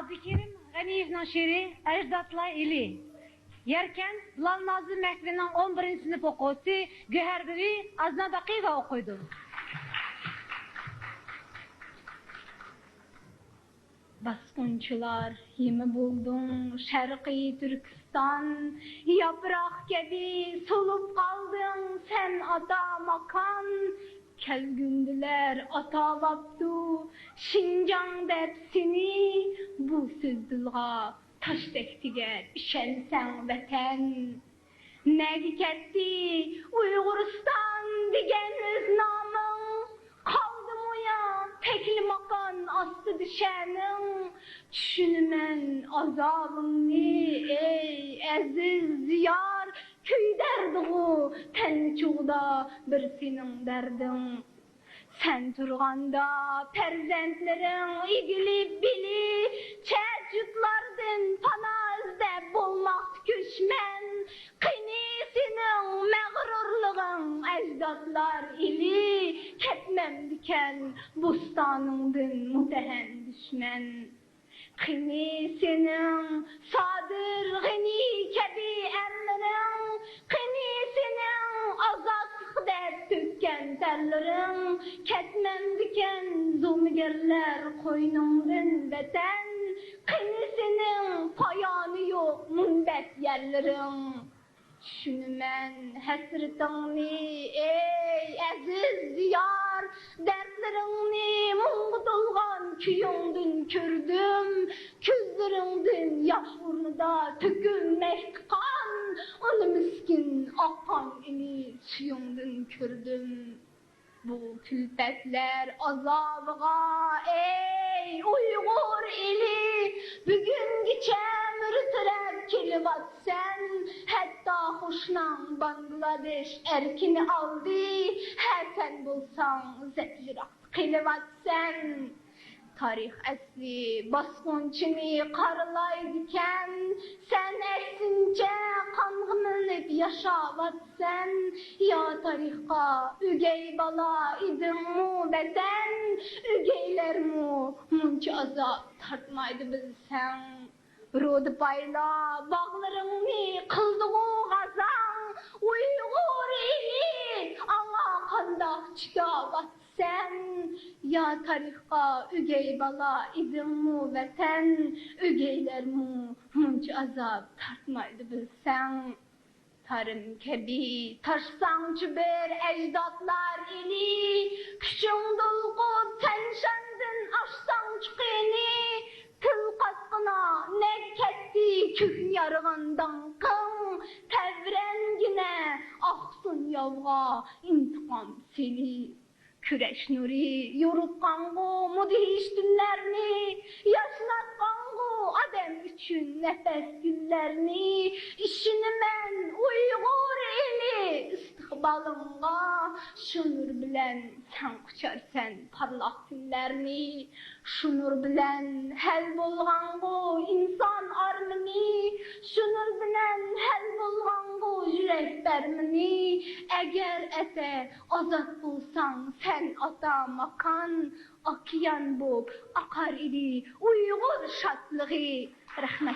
Abdülkerim Ganiyev'nin şiiri Ecdatla ili. Yerken Lal Nazım Mehdi'nin 11. sınıf okudu, Güherbibi azna dakika okuydu. Baskınçılar yemi buldun Şerqi Türkistan, yaprak gibi solup kaldın sen ata makan. Kelgündüler ata vaptu Şincan depsini, bu sözdülga taş dektiger işensen veten. Negi ketti Uyguristan digen öz namın, kaldım uyan tekli makan astı düşenin. Düşünmen azabını ey aziz diyar, köy derdiğu tençuğda bir senin derdin. Sen turganda perzentlerin igili bili, çocuklardın pana izde bulmak düşmen. Kınisinin mağrurluğun ecdatlar ili, ketmem diken bustanındın mutehen düşmen. Kınisinin sadır gani kebi emrin, kınisinin azatlık der tükken terlerin. Ketmem diken zulmgerler koynumdun beten, kınisinin payanı yok munbet yerlerin. Düşünmen hasretini ey aziz diyar, dertlerini muğdulgan küyündün kürdüm. Küzlerinden yaş urnida tökülmek kan, onu miskin akan ini suyundun kürdüm. Bu külfetler azabıga ey Uygur ili, bugün geçen rütülep kelivat sen. Hatta hoşnan Bangladeş erkini aldı, her sen bulsan zetlirak kelivat sen. Tarih asli baskınçını karılaydıken, sen eksince kanğımınıp yaşavatsen. Ya tarihka ügey bala idin mu beden, ügeyler mu munç azap tartmaydı bilsen. Rudu payla bağlarını kıldığı gazan, Uygur ili ana kandak çıkavat sen. Ya tarihka ügey bala idin mu vatan, ügeyler mu munç azap tartmaydı bilsen. Tarım kebi taşsan cüber ecdatlar ili, küçün dolgu tenşendin aşsan çıkini. Tül kaskına ne ketti kük yarğandan kın, tevrengine aksın yavga intikam seli. Küreş nuri yorutkangu mudiş günlerini, yaşlatkangu adem üçün nefes günlerini. İşini men Uygur ili istikbalınga, şunur bilen sen kuçarsen parlak günlerini. Şunur bilen hel bolgangu insan armini, şunur bilen hel bolgangu yürek bermini. Eğer ete azat bulsan sen ata makan, akiyan bop akar idi Uygur şatlığı. Rahmet.